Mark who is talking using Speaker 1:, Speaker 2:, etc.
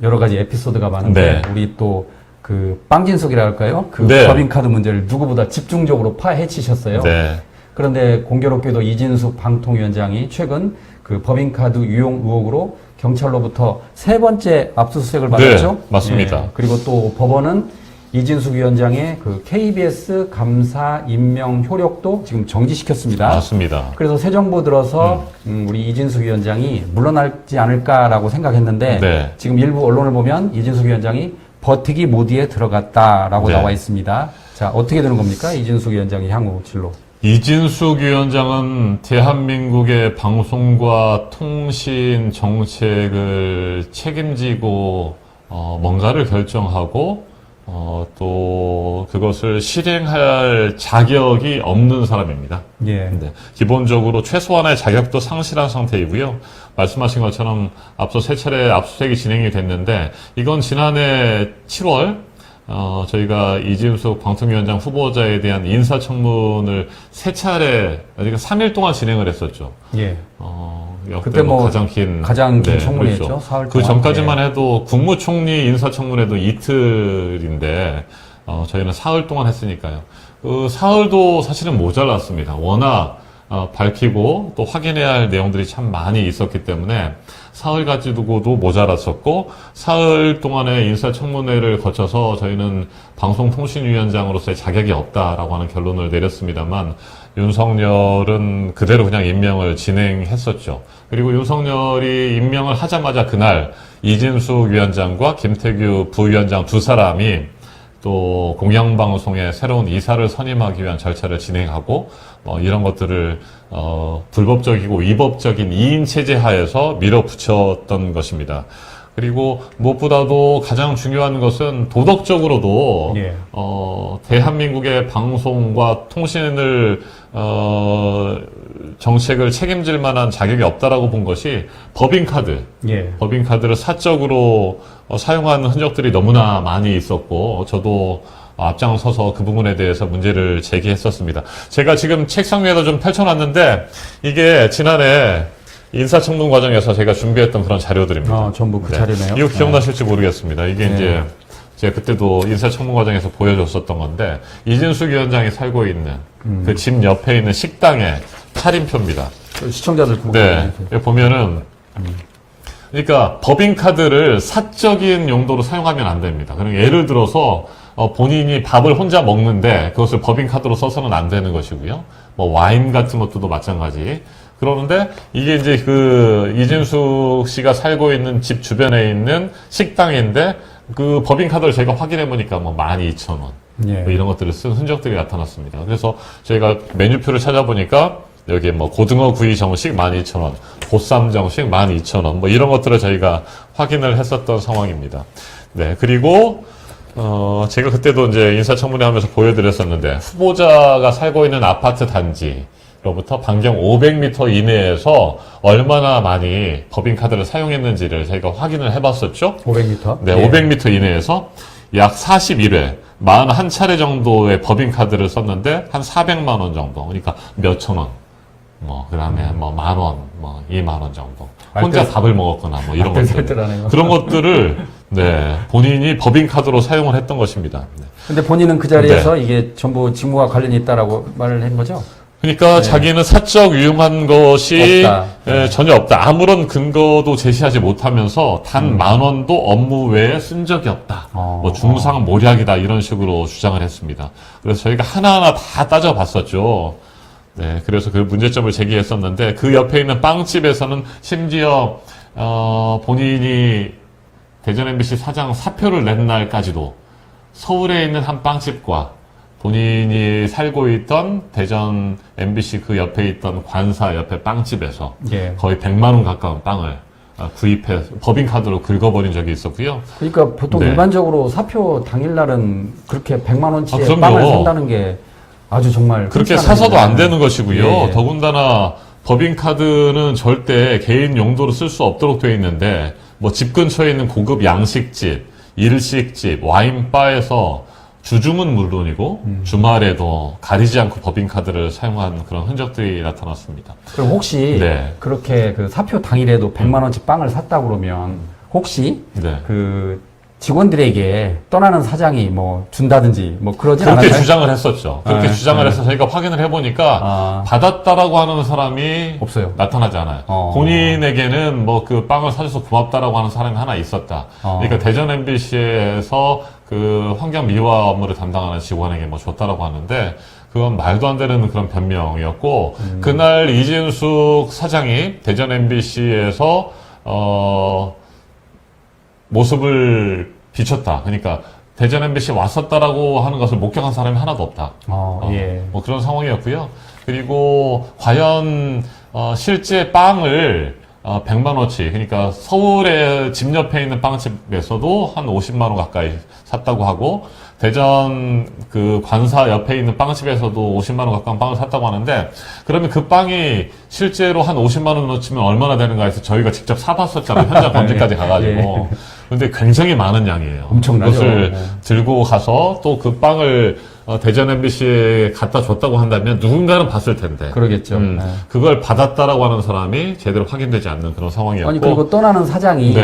Speaker 1: 여러 가지 에피소드가 많은데
Speaker 2: 네.
Speaker 1: 우리 또 그 빵진숙이라 할까요? 그
Speaker 2: 네.
Speaker 1: 법인카드 문제를 누구보다 집중적으로 파헤치셨어요.
Speaker 2: 네.
Speaker 1: 그런데 공교롭게도 이진숙 방통위원장이 최근 그 법인카드 유용 의혹으로 경찰로부터 세 번째 압수수색을 받았죠.
Speaker 2: 네, 맞습니다.
Speaker 1: 예, 그리고 또 법원은 이진숙 위원장의 그 KBS 감사 임명 효력도 지금 정지시켰습니다.
Speaker 2: 맞습니다.
Speaker 1: 그래서 새 정부 들어서 우리 이진숙 위원장이 물러나지 않을까라고 생각했는데
Speaker 2: 네.
Speaker 1: 지금 일부 언론을 보면 이진숙 위원장이 버티기 모드에 들어갔다라고
Speaker 2: 네.
Speaker 1: 나와 있습니다. 자, 어떻게 되는 겁니까? 이진숙 위원장의 향후 진로.
Speaker 2: 이진숙 위원장은 대한민국의 방송과 통신 정책을 책임지고 뭔가를 결정하고 또 그것을 실행할 자격이 없는 사람입니다.
Speaker 1: 예.
Speaker 2: 네, 기본적으로 최소한의 자격도 상실한 상태이고요. 말씀하신 것처럼 앞서 세 차례 압수수색이 진행이 됐는데 이건 지난해 7월 저희가 이진숙 방통위원장 후보자에 대한 인사청문을 세 차례, 그러니까 3일 동안 진행을 했었죠.
Speaker 1: 예.
Speaker 2: 역대
Speaker 1: 그때 뭐
Speaker 2: 가장 긴
Speaker 1: 청문회였죠.
Speaker 2: 그렇죠.
Speaker 1: 사흘
Speaker 2: 그
Speaker 1: 동안.
Speaker 2: 전까지만
Speaker 1: 예.
Speaker 2: 해도 국무총리 인사청문회도 이틀인데 저희는 사흘 동안 했으니까요. 그 사흘도 사실은 모자랐습니다. 워낙 밝히고 또 확인해야 할 내용들이 참 많이 있었기 때문에 사흘 가지고도 모자랐었고 사흘 동안의 인사청문회를 거쳐서 저희는 방송통신위원장으로서의 자격이 없다라고 하는 결론을 내렸습니다만 윤석열은 그대로 그냥 임명을 진행했었죠. 그리고 윤석열이 임명을 하자마자 그날 이진숙 위원장과 김태규 부위원장 두 사람이 또 공영방송의 새로운 이사를 선임하기 위한 절차를 진행하고 이런 것들을 불법적이고 위법적인 2인 체제 하에서 밀어붙였던 것입니다. 그리고 무엇보다도 가장 중요한 것은 도덕적으로도
Speaker 1: 예.
Speaker 2: 대한민국의 방송과 통신을 정책을 책임질 만한 자격이 없다라고 본 것이 법인카드.
Speaker 1: 예.
Speaker 2: 법인카드를 사적으로 사용하는 흔적들이 너무나 많이 있었고 저도 앞장서서 그 부분에 대해서 문제를 제기했었습니다. 제가 지금 책상 위에다 좀 펼쳐놨는데 이게 지난해 인사청문 과정에서 제가 준비했던 그런 자료들입니다.
Speaker 1: 전부 그 자료네요.
Speaker 2: 이거 기억나실지 모르겠습니다. 이게
Speaker 1: 네.
Speaker 2: 이제 제가 그때도 인사청문 과정에서 보여줬었던 건데 이진숙 위원장이 살고 있는 그 집 옆에 있는 식당의 차림표입니다.
Speaker 1: 시청자들
Speaker 2: 네, 여기 보면은 그러니까 법인카드를 사적인 용도로 사용하면 안 됩니다. 그러니까 예를 들어서 본인이 밥을 혼자 먹는데 그것을 법인카드로 써서는 안 되는 것이고요. 뭐 와인 같은 것도 마찬가지. 그러는데 이게 이제 그 이진숙 씨가 살고 있는 집 주변에 있는 식당인데 그 법인카드를 저희가 확인해 보니까 뭐 12,000원
Speaker 1: 예.
Speaker 2: 뭐 이런 것들을 쓴 흔적들이 나타났습니다. 그래서 저희가 메뉴표를 찾아보니까 여기 뭐 고등어 구이 정식 12,000원, 보쌈 정식 12,000원 뭐 이런 것들을 저희가 확인을 했었던 상황입니다. 네, 그리고 제가 그때도 이제 인사청문회 하면서 보여드렸었는데 후보자가 살고 있는 아파트 단지로부터 반경 500m 이내에서 얼마나 많이 법인카드를 사용했는지를 저희가 확인을 해봤었죠.
Speaker 1: 500m?
Speaker 2: 네,
Speaker 1: 예.
Speaker 2: 500m 이내에서 약 41회, 41차례 정도의 법인카드를 썼는데 한 400만 원 정도. 그러니까 몇천 원. 그 다음에 뭐 10,000원, 뭐 20,000원 정도. 혼자 밥을 먹었거나 뭐 이런 것들.
Speaker 1: 알뜰살뜰하네요.
Speaker 2: 그런 것들을, 네, 본인이 법인카드로 사용을 했던 것입니다. 네.
Speaker 1: 근데 본인은 그 자리에서 이게 전부 직무와 관련이 있다라고 말을 한 거죠?
Speaker 2: 그러니까 자기는 사적 유용한 것이
Speaker 1: 없다.
Speaker 2: 전혀 없다. 아무런 근거도 제시하지 못하면서 단 10,000원도 업무 외에 쓴 적이 없다. 뭐 중상모략이다 이런 식으로 주장을 했습니다. 그래서 저희가 하나하나 다 따져봤었죠. 네, 그래서 그 문제점을 제기했었는데 그 옆에 있는 빵집에서는 심지어 본인이 대전 MBC 사장 사표를 낸 날까지도 서울에 있는 한 빵집과 본인이 살고 있던 대전 MBC 그 옆에 있던 관사 옆에 빵집에서
Speaker 1: 예.
Speaker 2: 거의 100만 원 가까운 빵을 구입해 법인카드로 긁어버린 적이 있었고요.
Speaker 1: 그러니까 보통
Speaker 2: 네.
Speaker 1: 일반적으로 사표 당일날은 그렇게 100만 원치의
Speaker 2: 그럼요.
Speaker 1: 빵을 산다는 게 아주 정말
Speaker 2: 그렇게
Speaker 1: 흔치
Speaker 2: 사서도
Speaker 1: 않은
Speaker 2: 안 되는 것이고요.
Speaker 1: 예.
Speaker 2: 더군다나 법인카드는 절대 개인 용도로 쓸 수 없도록 되어 있는데 뭐 집 근처에 있는 고급 양식집, 일식집, 와인바에서 주중은 물론이고 주말에도 가리지 않고 법인카드를 사용한 그런 흔적들이 나타났습니다.
Speaker 1: 그럼 혹시
Speaker 2: 네.
Speaker 1: 그렇게 그 사표 당일에도 100만 원치 빵을 샀다 그러면 혹시
Speaker 2: 네.
Speaker 1: 그 직원들에게 떠나는 사장이 뭐 준다든지 뭐 그러진
Speaker 2: 그렇게
Speaker 1: 않았나요?
Speaker 2: 주장을 했었죠. 그렇게
Speaker 1: 네,
Speaker 2: 주장을
Speaker 1: 네.
Speaker 2: 해서 저희가 확인을 해보니까
Speaker 1: 아.
Speaker 2: 받았다라고 하는 사람이
Speaker 1: 없어요.
Speaker 2: 나타나지 않아요. 본인에게는 뭐 그 빵을 사줘서 고맙다라고 하는 사람이 하나 있었다. 그러니까 대전 MBC에서 그 환경 미화 업무를 담당하는 직원에게 뭐 줬다라고 하는데 그건 말도 안 되는 그런 변명이었고 그날 이진숙 사장이 대전 MBC에서 모습을 비췄다. 그러니까 대전 MBC 왔었다라고 하는 것을 목격한 사람이 하나도 없다.
Speaker 1: 예.
Speaker 2: 뭐 그런 상황이었고요. 그리고 과연 실제 빵을 100만 원치, 그러니까 서울의 집 옆에 있는 빵집에서도 한 50만 원 가까이 샀다고 하고 대전 그 관사 옆에 있는 빵집에서도 50만 원 가까운 빵을 샀다고 하는데 그러면 그 빵이 실제로 한 50만 원으로 치면 얼마나 되는가 해서 저희가 직접 사봤었잖아요. 현장 검증까지 가가지고. 근데 굉장히 많은 양이에요.
Speaker 1: 엄청나죠.
Speaker 2: 그것을
Speaker 1: 네.
Speaker 2: 들고 가서 또 그 빵을 대전 MBC에 갖다 줬다고 한다면 누군가는 봤을 텐데.
Speaker 1: 그러겠죠. 네.
Speaker 2: 그걸 받았다라고 하는 사람이 제대로 확인되지 않는 그런 상황이었고.
Speaker 1: 아니 그리고 떠나는 사장이
Speaker 2: 네.